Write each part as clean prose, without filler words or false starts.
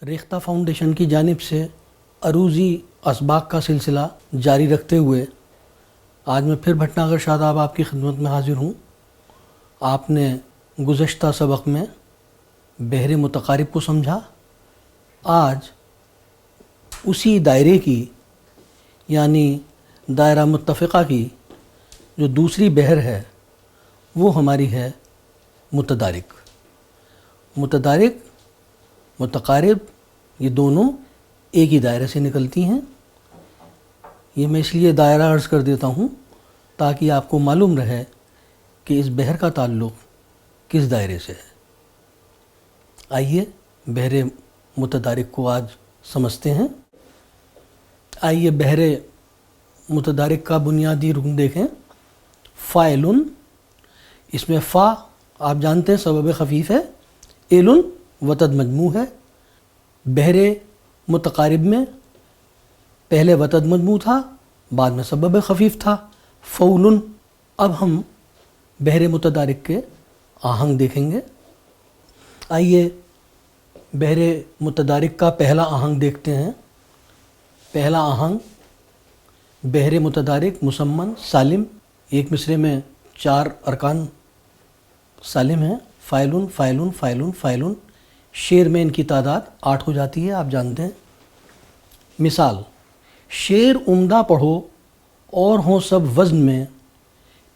Rekhta foundation کی جانب سے عروضی اسباق کا سلسلہ جاری رکھتے ہوئے آج میں پھر بھٹناگر شاداب آپ کی خدمت میں حاضر ہوں۔ آپ نے گزشتہ سبق میں بحر متقارب کو سمجھا، آج اسی دائرے کی یعنی دائرہ متفقہ کی جو دوسری بحر ہے وہ ہماری ہے متدارک۔ متدارک متقارب یہ دونوں ایک ہی دائرے سے نکلتی ہیں۔ یہ میں اس لیے دائرہ عرض کر دیتا ہوں تاکہ آپ کو معلوم رہے کہ اس بحر کا تعلق کس دائرے سے ہے۔ آئیے بحر متدارک کو آج سمجھتے ہیں۔ آئیے بحر متدارک کا بنیادی رکن دیکھیں۔ فاعلن، اس میں فا آپ جانتے ہیں سبب خفیف ہے، ایلن وطد مجموع ہے۔ بحر متقارب میں پہلے وطد مجموع تھا، بعد میں سبب خفیف تھا فولن۔ اب ہم بحر متدارک کے آہنگ دیکھیں گے۔ آئیے بحر متدارک کا پہلا آہنگ دیکھتے ہیں۔ پہلا آہنگ بحر متدارک مسمن سالم، ایک مصرے میں 4 ارکان سالم ہیں، فاعلن فاعلن فاعلن فاعلن۔ شعر میں ان کی تعداد 8 ہو جاتی ہے، آپ جانتے ہیں۔ مثال: شعر عمدہ پڑھو اور ہوں سب وزن میں،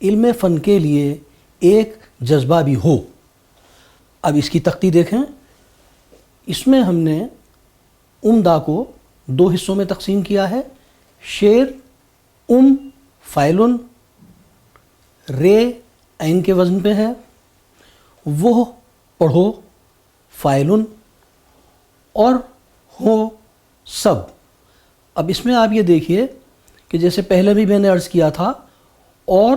علم فن کے لیے ایک جذبہ بھی ہو۔ اب اس کی تختی دیکھیں۔ اس میں ہم نے عمدہ کو 2 حصوں میں تقسیم کیا ہے۔ شعر فاعلن رے عین کے وزن پہ ہے، وہ پڑھو فاعلن، اور ہو سب۔ اب اس میں آپ یہ دیکھیے کہ جیسے پہلے بھی میں نے عرض کیا تھا، اور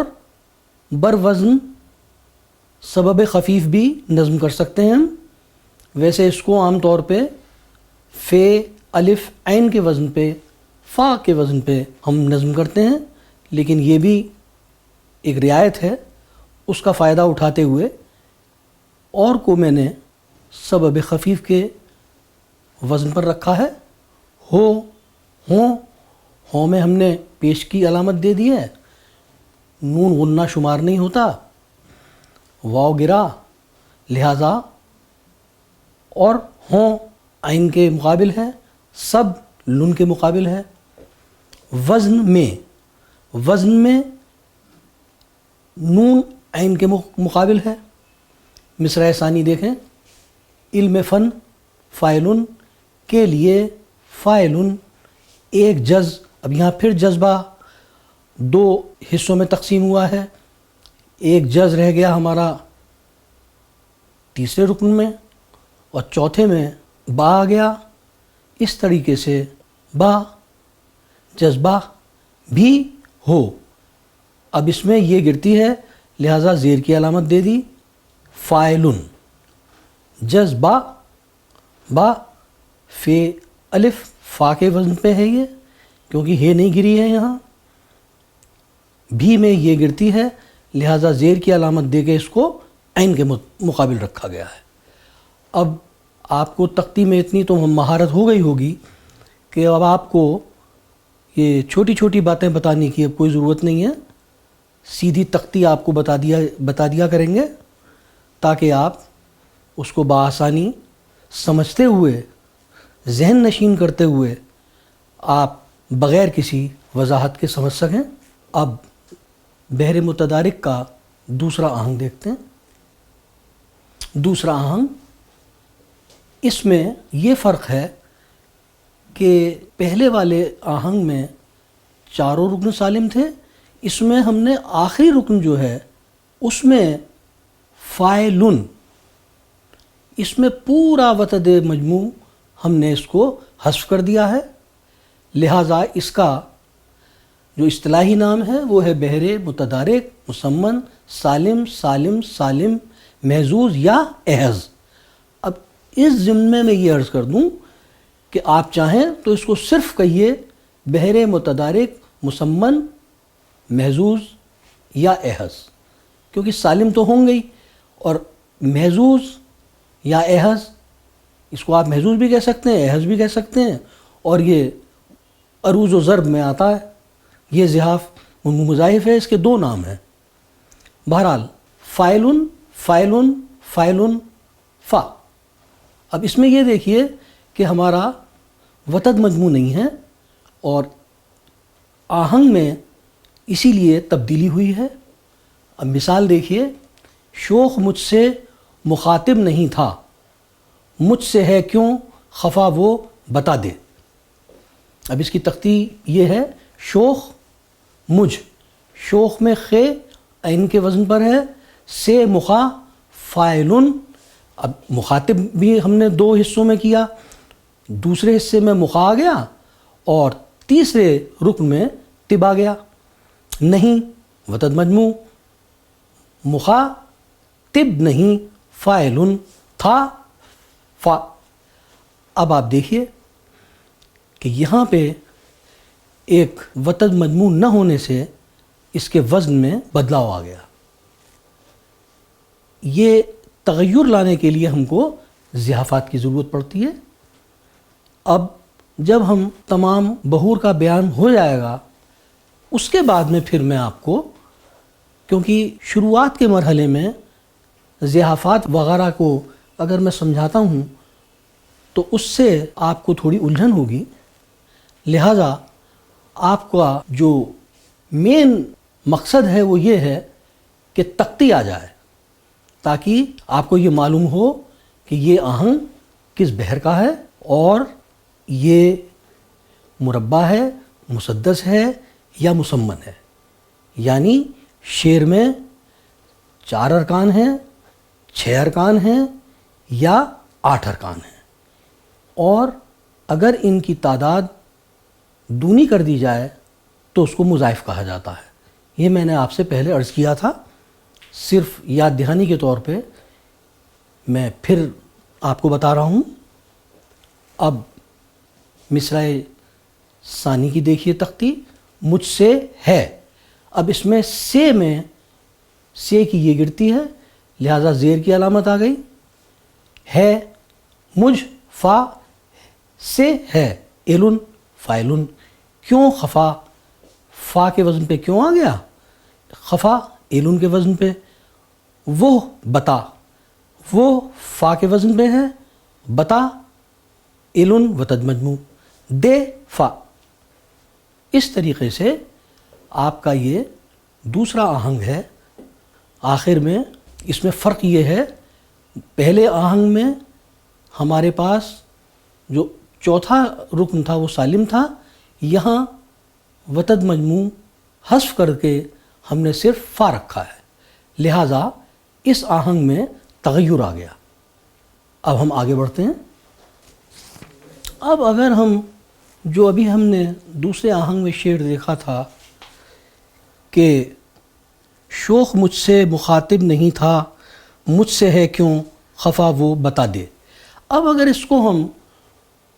بر وزن سبب خفیف بھی نظم کر سکتے ہیں ہم، ویسے اس کو عام طور پہ فے الف عین کے وزن پہ، فا کے وزن پہ ہم نظم کرتے ہیں، لیکن یہ بھی ایک رعایت ہے، اس کا فائدہ اٹھاتے ہوئے اور کو میں نے سبب خفیف کے وزن پر رکھا ہے۔ ہو میں ہم نے پیش کی علامت دے دی ہے، نون غنہ شمار نہیں ہوتا، واو گرا، لہذا اور ہوں عین کے مقابل ہے، سب لن کے مقابل ہے۔ وزن میں نون عین کے مقابل ہے۔ مصرع ثانی دیکھیں۔ علم فن فاعلن کے لیے فاعلن ایک جز، اب یہاں پھر جذبہ 2 حصوں میں تقسیم ہوا ہے۔ ایک جز رہ گیا ہمارا تیسرے رکن میں، اور چوتھے میں با آ گیا۔ اس طریقے سے با جذبہ بھی ہو۔ اب اس میں یہ گرتی ہے، لہذا زیر کی علامت دے دی فاعلن، جذبہ با فے الف فا کے وزن پہ ہے یہ، کیونکہ ہے نہیں گری ہے یہاں، بھی میں یہ گرتی ہے، لہذا زیر کی علامت دے کے اس کو عین کے مقابل رکھا گیا ہے۔ اب آپ کو تختی میں اتنی تو مہارت ہو گئی ہوگی کہ اب آپ کو یہ چھوٹی چھوٹی باتیں بتانے کی اب کوئی ضرورت نہیں ہے، سیدھی تختی آپ کو بتا دیا کریں گے، تاکہ آپ اس کو بآسانی سمجھتے ہوئے، ذہن نشین کرتے ہوئے آپ بغیر کسی وضاحت کے سمجھ سکیں۔ اب بحر متدارک کا دوسرا آہنگ دیکھتے ہیں۔ دوسرا آہنگ، اس میں یہ فرق ہے کہ پہلے والے آہنگ میں 4 رکن سالم تھے، اس میں ہم نے آخری رکن جو ہے اس میں فاعلن، اس میں پورا وطد مجموع ہم نے اس کو حذف کر دیا ہے، لہٰذا اس کا جو اصطلاحی نام ہے وہ ہے بحر متدارک مسمن سالم سالم سالم محظوظ یا احظ۔ اب اس ضمن میں یہ عرض کر دوں کہ آپ چاہیں تو اس کو صرف کہیے بحر متدارک مسمن محظوظ یا احظ، کیونکہ سالم تو ہوں گے ہی، اور محظوظ یا احظ اس کو آپ محظوظ بھی کہہ سکتے ہیں، احظ بھی کہہ سکتے ہیں، اور یہ عروض و ضرب میں آتا ہے، یہ زحاف مضاعف ہے، اس کے 2 نام ہیں۔ بہرحال فاعل فاعل فاعل فا۔ اب اس میں یہ دیکھیے کہ ہمارا وتد مجموع نہیں ہے، اور آہنگ میں اسی لیے تبدیلی ہوئی ہے۔ اب مثال دیکھیے، شوخ مجھ سے مخاطب نہیں تھا، مجھ سے ہے کیوں خفا وہ بتا دے۔ اب اس کی تختی یہ ہے، شوخ مجھ، شوخ میں خے عین کے وزن پر ہے، سے مخا فاعل۔ اب مخاطب بھی ہم نے 2 حصوں میں کیا، دوسرے حصے میں مخا آ گیا اور تیسرے رکن میں تب آ گیا۔ نہیں وتد مجموع، مخا تب نہیں، فاعل تھا فا۔ اب آپ دیکھیے کہ یہاں پہ ایک وتد مجموع نہ ہونے سے اس کے وزن میں بدلاؤ آ گیا۔ یہ تغیر لانے کے لیے ہم کو زحافات کی ضرورت پڑتی ہے۔ اب جب ہم تمام بہور کا بیان ہو جائے گا، اس کے بعد میں پھر میں آپ کو، کیونکہ شروعات کے مرحلے میں زحافات وغیرہ کو اگر میں سمجھاتا ہوں تو اس سے آپ کو تھوڑی الجھن ہوگی، لہٰذا آپ کا جو مین مقصد ہے وہ یہ ہے کہ تختی آ جائے، تاکہ آپ کو یہ معلوم ہو کہ یہ آہنگ کس بحر کا ہے، اور یہ مربع ہے، مسدس ہے یا مسمن ہے۔ یعنی شعر میں 4 ارکان ہیں، 6 ارکان ہیں یا 8 ارکان ہیں، اور اگر ان کی تعداد دونی کر دی جائے تو اس کو مضاعف کہا جاتا ہے۔ یہ میں نے آپ سے پہلے عرض کیا تھا، صرف یاد دہانی کے طور پہ میں پھر آپ کو بتا رہا ہوں۔ اب مصرع ثانی کی دیکھیے تختی، مجھ سے ہے۔ اب اس میں سے کی یہ گرتی ہے، لہذا زیر کی علامت آ گئی، ہے مجھ فا سے ہے، ایلن فائلن۔ کیوں خفا فا کے وزن پہ کیوں آ گیا؟ خفا ایلن کے وزن پہ، وہ بتا، وہ فا کے وزن پہ ہے، بتا ایلن وتد مجموع، دے فا۔ اس طریقے سے آپ کا یہ دوسرا آہنگ ہے۔ آخر میں اس میں فرق یہ ہے، پہلے آہنگ میں ہمارے پاس جو چوتھا رکن تھا وہ سالم تھا، یہاں وتد مجموع حذف کر کے ہم نے صرف فا رکھا ہے، لہٰذا اس آہنگ میں تغیر آ گیا۔ اب ہم آگے بڑھتے ہیں۔ اب اگر ہم جو ابھی ہم نے دوسرے آہنگ میں شعر دیکھا تھا کہ شوخ مجھ سے مخاطب نہیں تھا، مجھ سے ہے کیوں خفا وہ بتا دے، اب اگر اس کو ہم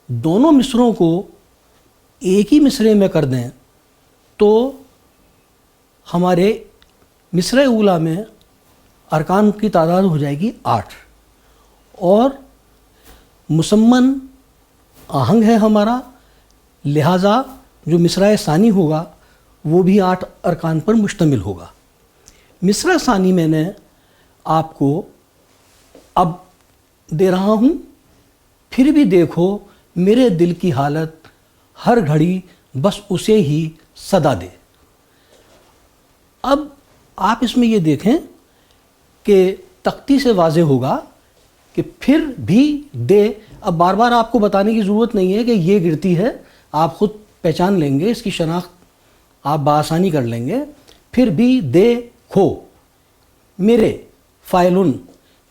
دونوں مصروں کو ایک ہی مصرے میں کر دیں تو ہمارے مصرع اولیٰ میں ارکان کی تعداد ہو جائے گی 8، اور مسمن آہنگ ہے ہمارا، لہٰذا جو مصرع ثانی ہوگا وہ بھی 8 ارکان پر مشتمل ہوگا۔ مصرع ثانی میں نے آپ کو اب دے رہا ہوں، پھر بھی دیکھو میرے دل کی حالت، ہر گھڑی بس اسے ہی صدا دے۔ اب آپ اس میں یہ دیکھیں کہ تختی سے واضح ہوگا کہ پھر بھی دے۔ اب بار بار آپ کو بتانے کی ضرورت نہیں ہے کہ یہ گرتی ہے، آپ خود پہچان لیں گے، اس کی شناخت آپ بآسانی کر لیں گے۔ پھر بھی دے کھو، میرے فائلن،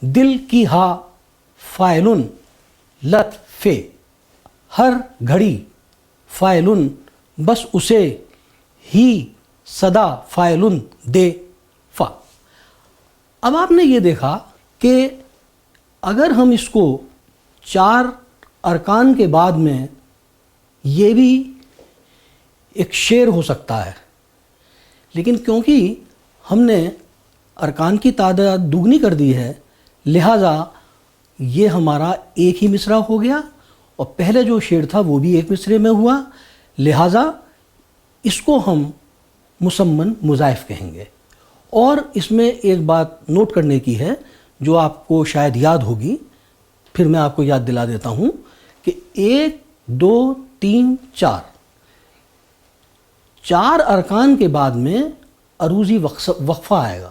دل کی ہا فائلن، لط فے، ہر گھڑی فائلن، بس اسے ہی صدا فائلن دے فا۔ اب آپ نے یہ دیکھا کہ اگر ہم اس کو 4 ارکان کے بعد میں، یہ بھی ایک شعر ہو سکتا ہے، لیکن کیونکہ ہم نے ارکان کی تعداد دوگنی کر دی ہے، لہٰذا یہ ہمارا ایک ہی مصرع ہو گیا اور پہلے جو شعر تھا وہ بھی ایک مصرے میں ہوا، لہٰذا اس کو ہم مسمن مضاعف کہیں گے۔ اور اس میں ایک بات نوٹ کرنے کی ہے جو آپ کو شاید یاد ہوگی، پھر میں آپ کو یاد دلا دیتا ہوں کہ 1 2 3 4 4 ارکان کے بعد میں عروضی وقفہ آئے گا۔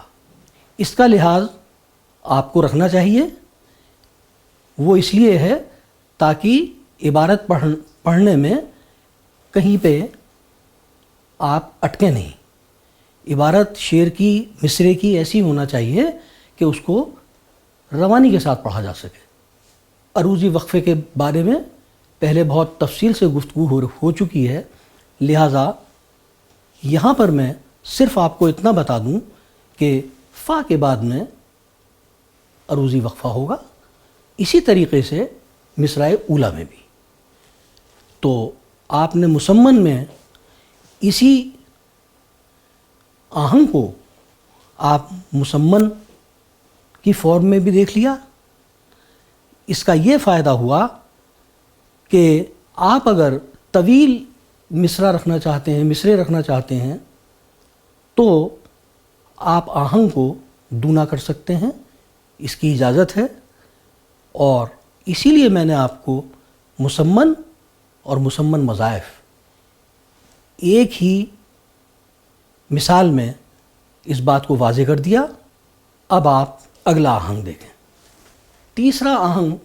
اس کا لحاظ آپ کو رکھنا چاہیے، وہ اس لیے ہے تاکہ عبارت پڑھنے میں کہیں پہ آپ اٹکیں نہیں۔ عبارت شعر کی، مصرے کی ایسی ہونا چاہیے کہ اس کو روانی کے ساتھ پڑھا جا سکے۔ عروضی وقفے کے بارے میں پہلے بہت تفصیل سے گفتگو ہو چکی ہے، لہٰذا یہاں پر میں صرف آپ کو اتنا بتا دوں کہ فا کے بعد میں عروضی وقفہ ہوگا، اسی طریقے سے مصرع اولیٰ میں بھی۔ تو آپ نے مسمن میں اسی آہنگ کو آپ مسمن کی فارم میں بھی دیکھ لیا۔ اس کا یہ فائدہ ہوا کہ آپ اگر طویل مصرع رکھنا چاہتے ہیں، مصرے رکھنا چاہتے ہیں، تو آپ آہنگ کو دونا کر سکتے ہیں، اس کی اجازت ہے۔ اور اسی لیے میں نے آپ کو مسمن اور مسمن مضاعف ایک ہی مثال میں اس بات کو واضح کر دیا۔ اب آپ اگلا آہنگ دیکھیں۔ تیسرا آہنگ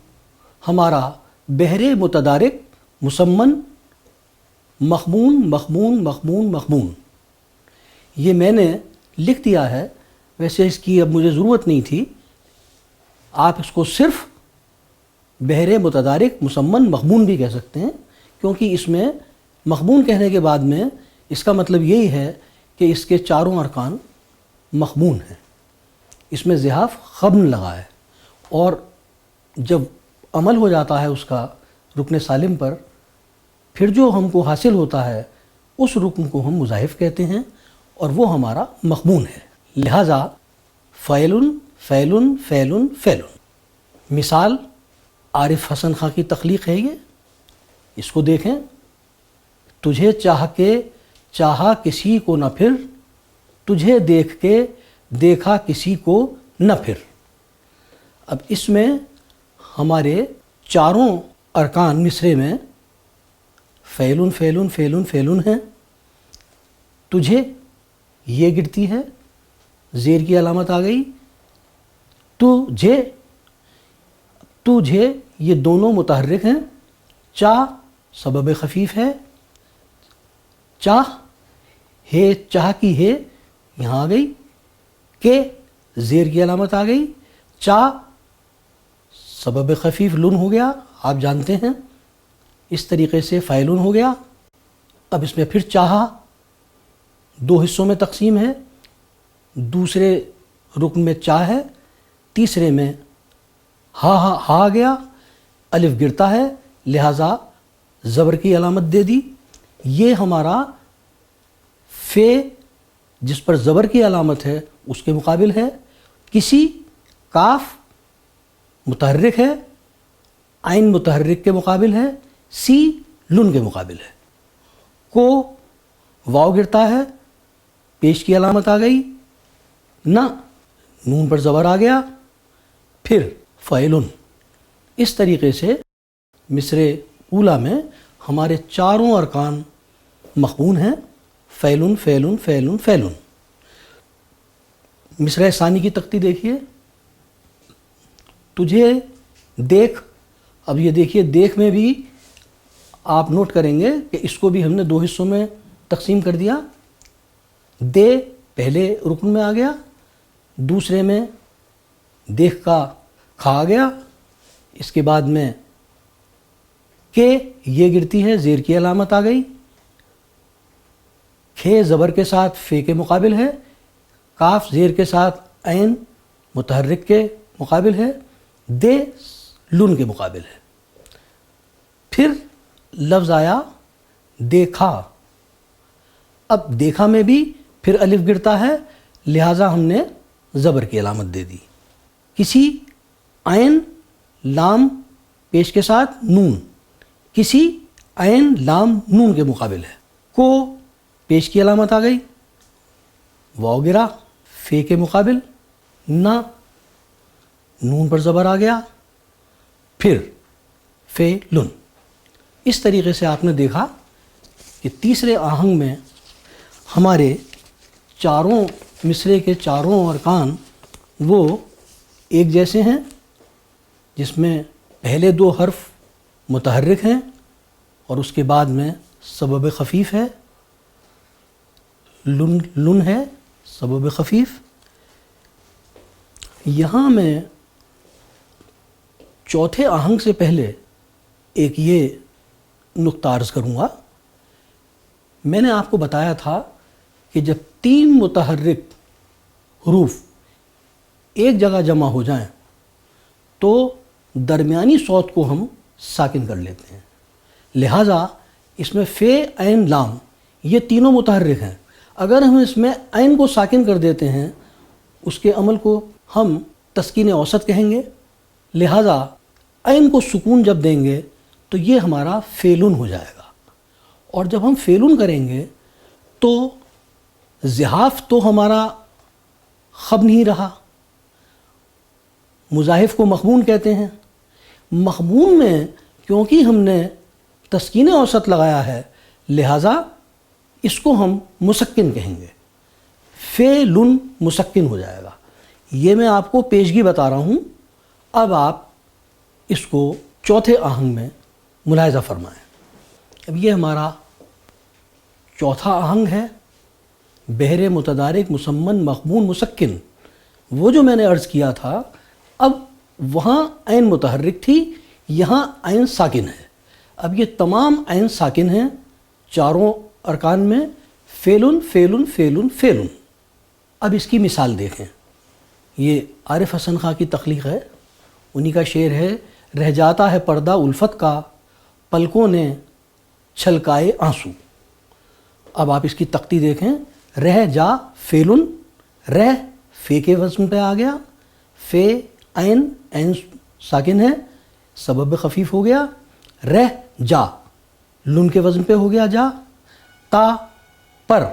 ہمارا بحر متدارک مسمن مخمون مخمون مخمون مخمون، یہ میں نے لکھ دیا ہے، ویسے اس کی اب مجھے ضرورت نہیں تھی، آپ اس کو صرف بحر متدارک مسمن مخمون بھی کہہ سکتے ہیں، کیونکہ اس میں مخمون کہنے کے بعد میں اس کا مطلب یہی ہے کہ اس کے چاروں ارکان مخمون ہیں، اس میں زحاف خبن لگا ہے، اور جب عمل ہو جاتا ہے اس کا رکن سالم پر، پھر جو ہم کو حاصل ہوتا ہے اس رکن کو ہم مضاعف کہتے ہیں، اور وہ ہمارا مخمون ہے۔ لہٰذا فعلن فعلن فعلن فعلن، مثال عارف حسن خاں کی تخلیق ہے یہ، اس کو دیکھیں۔ تجھے چاہ کے چاہا کسی کو نہ پھر، تجھے دیکھ کے دیکھا کسی کو نہ پھر۔ اب اس میں ہمارے چاروں ارکان مصرے میں فعلن فعلن فعلن فعلن ہیں۔ تجھے یہ گرتی ہے، زیر کی علامت آ گئی، تجھے تجھے یہ دونوں متحرک ہیں، چاہ سبب خفیف ہے، چاہ ہے، چاہ کی ہے یہاں آ گئی، کہ زیر کی علامت آ گئی، چاہ سبب خفیف لن ہو گیا، آپ جانتے ہیں، اس طریقے سے فعلن ہو گیا۔ اب اس میں پھر چاہا دو حصوں میں تقسیم ہے، دوسرے رکن میں چاہ ہے، تیسرے میں ہا آ گیا، الف گرتا ہے، لہٰذا زبر کی علامت دے دی۔ یہ ہمارا فے جس پر زبر کی علامت ہے اس کے مقابل ہے، کسی کاف متحرک ہے، عین متحرک کے مقابل ہے، سی لن کے مقابل ہے، کو واو گرتا ہے، پیش کی علامت آ گئی، نہ نون پر زبر آ گیا، پھر فعلن۔ اس طریقے سے مصرع اولیٰ میں ہمارے چاروں ارکان مخمون ہیں، فعلن فعلن فعلن فعلن۔ مصرع ثانی کی تختی دیکھیے، تجھے دیکھ۔ اب یہ دیکھیے، دیکھ میں بھی آپ نوٹ کریں گے کہ اس کو بھی ہم نے دو حصوں میں تقسیم کر دیا۔ دے پہلے رکن میں آ گیا، دوسرے میں دیکھ کا کھا آ گیا، اس کے بعد میں کہ یہ گرتی ہے، زیر کی علامت آ گئی، کھے زبر کے ساتھ فے کے مقابل ہے، کاف زیر کے ساتھ عین متحرک کے مقابل ہے، دے لن کے مقابل ہے۔ پھر لفظ آیا دیکھا۔ اب دیکھا میں بھی پھر الف گرتا ہے، لہٰذا ہم نے زبر کی علامت دے دی۔ کسی عین لام پیش کے ساتھ نون کسی عین لام نون کے مقابل ہے. کو پیش کی علامت آ گئی، واو گرا فے کے مقابل، نہ نون پر زبر آ گیا، پھر فے لن. اس طریقے سے آپ نے دیکھا کہ تیسرے آہنگ میں ہمارے چاروں مصرے کے چاروں ارکان وہ ایک جیسے ہیں، جس میں پہلے دو حرف متحرک ہیں اور اس کے بعد میں سبب خفیف ہے، لن ہے سبب خفیف. یہاں میں چوتھے آہنگ سے پہلے ایک یہ نقطہ عرض کروں گا. میں نے آپ کو بتایا تھا کہ جب تین متحرک حروف ایک جگہ جمع ہو جائیں تو درمیانی صوت کو ہم ساکن کر لیتے ہیں. لہٰذا اس میں فے عین لام یہ تینوں متحرک ہیں. اگر ہم اس میں عین کو ساکن کر دیتے ہیں اس کے عمل کو ہم تسکین اوسط کہیں گے. لہٰذا عین کو سکون جب دیں گے تو یہ ہمارا فیلن ہو جائے گا. اور جب ہم فیلن کریں گے تو زحاف تو ہمارا خب نہیں رہا. مضاحف کو مخبون کہتے ہیں. مخبون میں کیونکہ ہم نے تسکین اوسط لگایا ہے لہٰذا اس کو ہم مسکن کہیں گے. فیلن مسکن ہو جائے گا. یہ میں آپ کو پیشگی بتا رہا ہوں. اب آپ اس کو چوتھے آہنگ میں ملاحظہ فرمائیں. اب یہ ہمارا چوتھا آہنگ ہے، بحر متدارک مسمن مخبون مسکن. وہ جو میں نے عرض کیا تھا اب وہاں عین متحرک تھی، یہاں عین ساکن ہے. اب یہ تمام عین ساکن ہیں چاروں ارکان میں، فیلن فیلن فیلن فیلن. اب اس کی مثال دیکھیں. یہ عارف حسن خاں کی تخلیق ہے، انہی کا شعر ہے، رہ جاتا ہے پردہ الفت کا پلکوں نے چھلکائے آنسو. اب آپ اس کی تختی دیکھیں. رہ جا فیلن، رہ فے کے وزن پہ آ گیا، فے عین عین ساکن ہے سبب خفیف ہو گیا. رہ جا لن کے وزن پہ ہو گیا جا. تا پر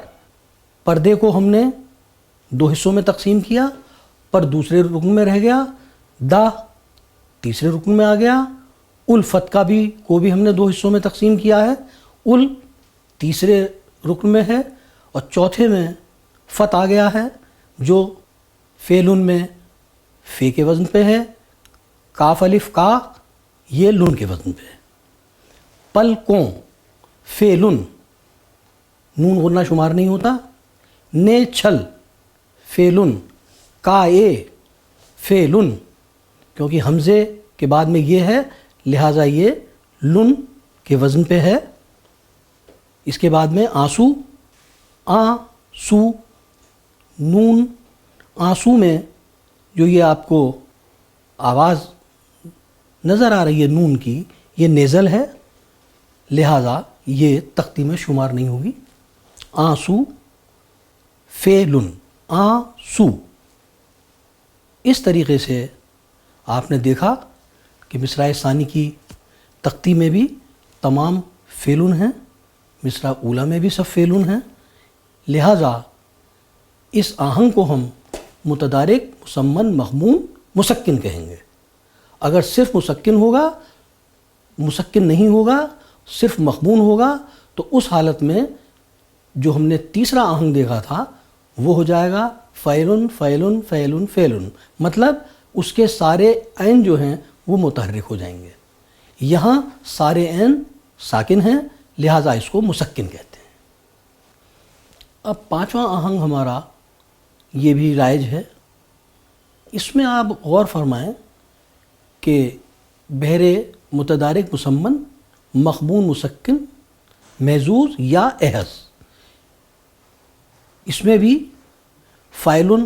پردے کو ہم نے دو حصوں میں تقسیم کیا، پر دوسرے رکن میں رہ گیا. دا تیسرے رکن میں آ گیا. الفت کا بھی ہم نے دو حصوں میں تقسیم کیا ہے. ال تیسرے رکن میں ہے اور چوتھے میں فت آ گیا ہے جو فیلن میں فے کے وزن پہ ہے. کاف الف کا یہ لن کے وزن پہ ہے. پل کوں فیلن نون غنہ شمار نہیں ہوتا. نے چھل فیلن کا اے فیلن کیونکہ حمزے کے بعد میں یہ ہے لہٰذا یہ لن کے وزن پہ ہے. اس کے بعد میں آنسو آ سو نون. آنسو میں جو یہ آپ کو آواز نظر آ رہی ہے نون کی یہ نیزل ہے لہٰذا یہ تختی میں شمار نہیں ہوگی. آنسو فیلن آنسو. اس طریقے سے آپ نے دیکھا کہ مصرع ثانی کی تختی میں بھی تمام فیلن ہیں، مصرع اولیٰ میں بھی سب فیلن ہیں. لہٰذا اس آہنگ کو ہم متدارک مسمن مخبون مسکن کہیں گے. اگر صرف مسکن ہوگا، مسکن نہیں ہوگا، صرف مخبون ہوگا تو اس حالت میں جو ہم نے تیسرا آہنگ دیکھا تھا وہ ہو جائے گا فیلن فیلن فیلن فیلن. مطلب اس کے سارے عین جو ہیں وہ متحرک ہو جائیں گے. یہاں سارے عین ساکن ہیں لہٰذا اس کو مسکن کہتے ہیں. اب پانچواں آہنگ ہمارا یہ بھی رائج ہے. اس میں آپ غور فرمائیں کہ بحر متدارک مسمن مخبون مسکن محظوظ یا احظ، اس میں بھی فائلن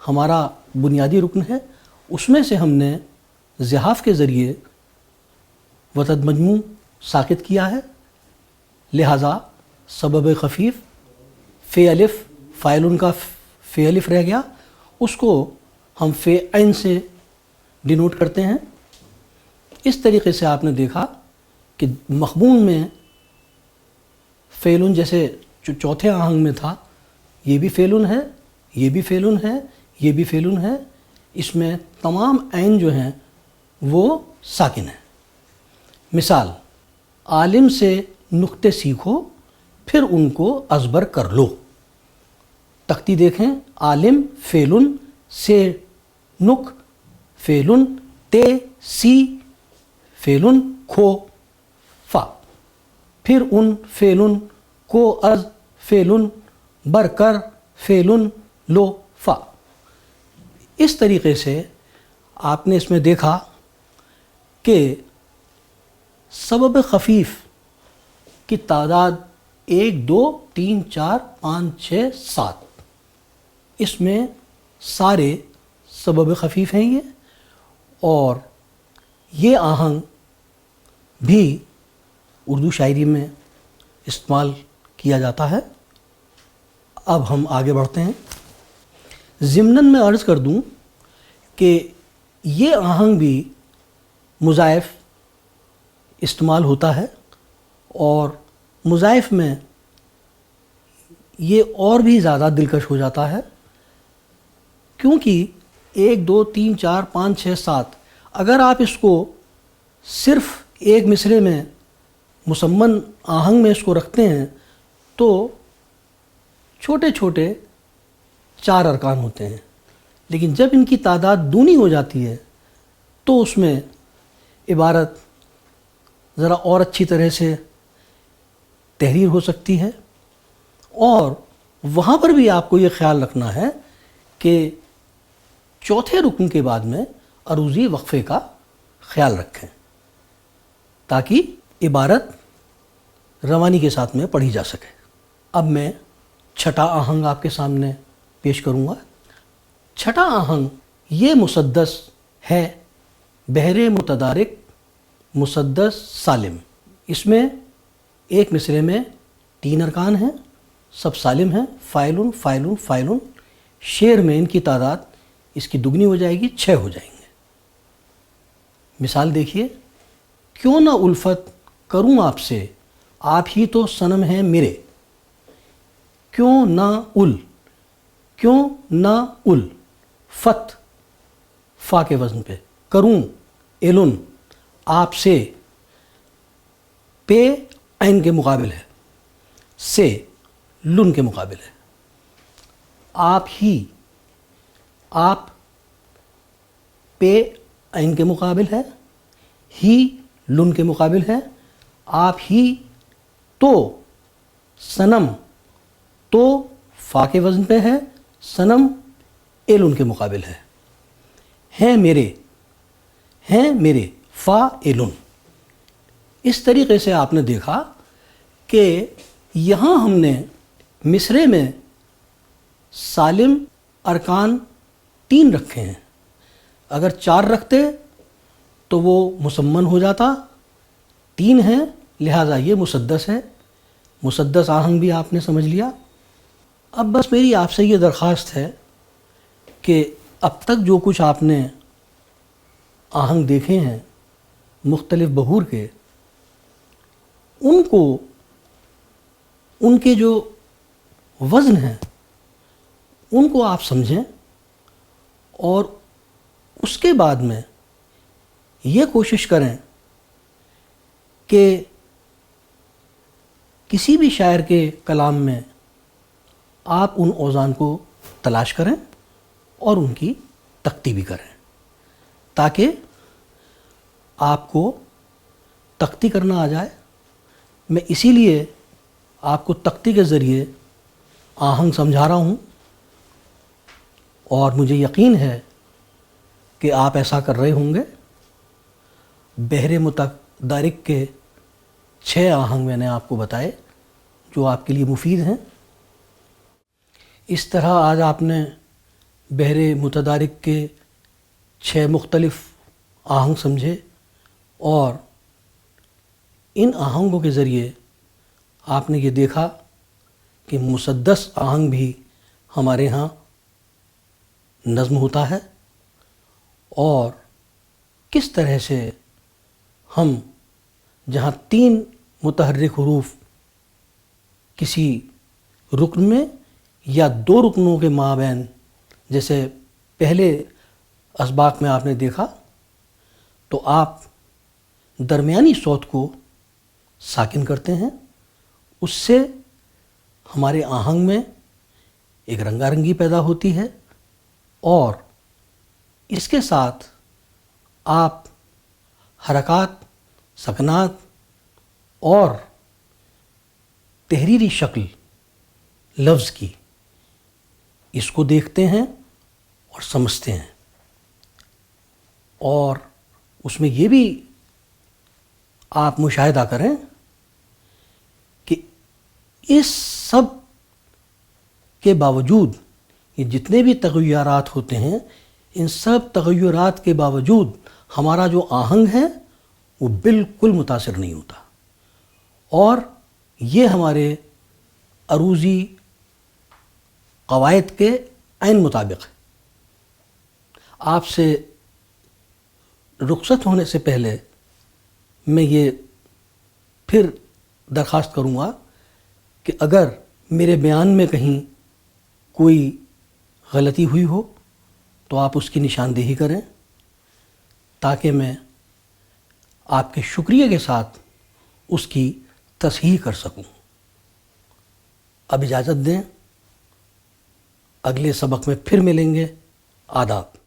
ہمارا بنیادی رکن ہے. اس میں سے ہم نے زحاف کے ذریعے وتد مجموع ساکت کیا ہے لہٰذا سبب خفیف فے الف فائلن کا فے الف رہ گیا، اس کو ہم فے عین سے ڈینوٹ کرتے ہیں. اس طریقے سے آپ نے دیکھا کہ مخمون میں فعلن جیسے جو چوتھے آہنگ میں تھا، یہ بھی فعلن ہے، یہ بھی فعلن ہے، یہ بھی فعلن ہے، اس میں تمام عین جو ہیں وہ ساکن ہیں۔ مثال، عالم سے نقطے سیکھو پھر ان کو ازبر کر لو۔ تختی دیکھیں، عالم فعلن، سے نق فعلن، تے سی فعلن، کھو فا، پھر ان فعلن، کو از فعلن، بر کر فعلن، لو فا۔ اس طریقے سے آپ نے اس میں دیکھا کہ سبب خفیف کی تعداد 1 2 3 4 5 6 7، اس میں سارے سبب خفیف ہیں یہ، اور یہ آہنگ بھی اردو شاعری میں استعمال کیا جاتا ہے۔ اب ہم آگے بڑھتے ہیں۔ ضمناً میں عرض کر دوں کہ یہ آہنگ بھی مضاعف استعمال ہوتا ہے، اور مضاعف میں یہ اور بھی زیادہ دلکش ہو جاتا ہے، کیونکہ 1 2 3 4 5 6 7 اگر آپ اس کو صرف ایک مصرے میں مسمن آہنگ میں اس کو رکھتے ہیں تو چھوٹے چھوٹے 4 ارکان ہوتے ہیں، لیکن جب ان کی تعداد دونی ہو جاتی ہے تو اس میں عبارت ذرا اور اچھی طرح سے تحریر ہو سکتی ہے۔ اور وہاں پر بھی آپ کو یہ خیال رکھنا ہے کہ چوتھے رکن کے بعد میں عروضی وقفے کا خیال رکھیں تاکہ عبارت روانی کے ساتھ میں پڑھی جا سکے۔ اب میں چھٹا آہنگ آپ کے سامنے پیش کروں گا۔ چھٹا آہنگ یہ مسدس ہے، بحر متدارک مسدس سالم۔ اس میں ایک مصرے میں 3 ارکان ہیں، سب سالم ہیں، فاعلن فاعلن فاعلن۔ شعر میں ان کی تعداد اس کی دگنی ہو جائے گی، 6 ہو جائیں گے۔ مثال دیکھیے، کیوں نہ الفت کروں آپ سے، آپ ہی تو صنم ہیں میرے۔ کیوں نہ ال، کیوں نہ ال، فت فا کے وزن پہ، کروں ایلن، آپ سے، پہ عین کے مقابل ہے، سے لن کے مقابل ہے، آپ ہی، آپ پہ عین کے مقابل ہے، ہی لن کے مقابل ہے، آپ ہی تو صنم، تو فا کے وزن پہ ہے، صنم ایلن کے مقابل ہے، ہیں میرے، ہیں میرے، فا ایلن۔ اس طریقے سے آپ نے دیکھا کہ یہاں ہم نے مصرے میں سالم ارکان 3 رکھے ہیں، اگر 4 رکھتے تو وہ مسمن ہو جاتا، 3 ہیں لہٰذا یہ مسدس ہے۔ مسدس آہنگ بھی آپ نے سمجھ لیا۔ اب بس میری آپ سے یہ درخواست ہے کہ اب تک جو کچھ آپ نے آہنگ دیکھے ہیں مختلف بہور کے، ان کو، ان کے جو وزن ہیں ان کو آپ سمجھیں، اور اس کے بعد میں یہ کوشش کریں کہ کسی بھی شاعر کے کلام میں آپ ان اوزان کو تلاش کریں اور ان کی تختی بھی کریں، تاکہ آپ کو تختی کرنا آ جائے۔ میں اسی لیے آپ کو تختی کے ذریعے آہنگ سمجھا رہا ہوں، اور مجھے یقین ہے کہ آپ ایسا کر رہے ہوں گے۔ بحر متدارک کے 6 آہنگ میں نے آپ کو بتائے جو آپ کے لیے مفید ہیں۔ اس طرح آج آپ نے بحر متدارک کے 6 مختلف آہنگ سمجھے، اور ان آہنگوں کے ذریعے آپ نے یہ دیکھا کہ مسدس آہنگ بھی ہمارے ہاں نظم ہوتا ہے، اور کس طرح سے ہم جہاں 3 متحرک حروف کسی رکن میں یا 2 رکنوں کے مابین، جیسے پہلے اسباق میں آپ نے دیکھا، تو آپ درمیانی صوت کو ساکن کرتے ہیں، اس سے ہمارے آہنگ میں ایک رنگا رنگی پیدا ہوتی ہے، اور اس کے ساتھ آپ حرکات، سکنات اور تحریری شکل لفظ کی اس کو دیکھتے ہیں اور سمجھتے ہیں، اور اس میں یہ بھی آپ مشاہدہ کریں کہ اس سب کے باوجود، یہ جتنے بھی تغیرات ہوتے ہیں، ان سب تغیرات کے باوجود ہمارا جو آہنگ ہے وہ بالکل متاثر نہیں ہوتا، اور یہ ہمارے عروضی قواعد کے عین مطابق ہے۔ آپ سے رخصت ہونے سے پہلے میں یہ پھر درخواست کروں گا کہ اگر میرے بیان میں کہیں کوئی غلطی ہوئی ہو تو آپ اس کی نشاندہی کریں، تاکہ میں آپ کے شکریہ کے ساتھ اس کی تصحیح کر سکوں۔ اب اجازت دیں، اگلے سبق میں پھر ملیں گے۔ آداب۔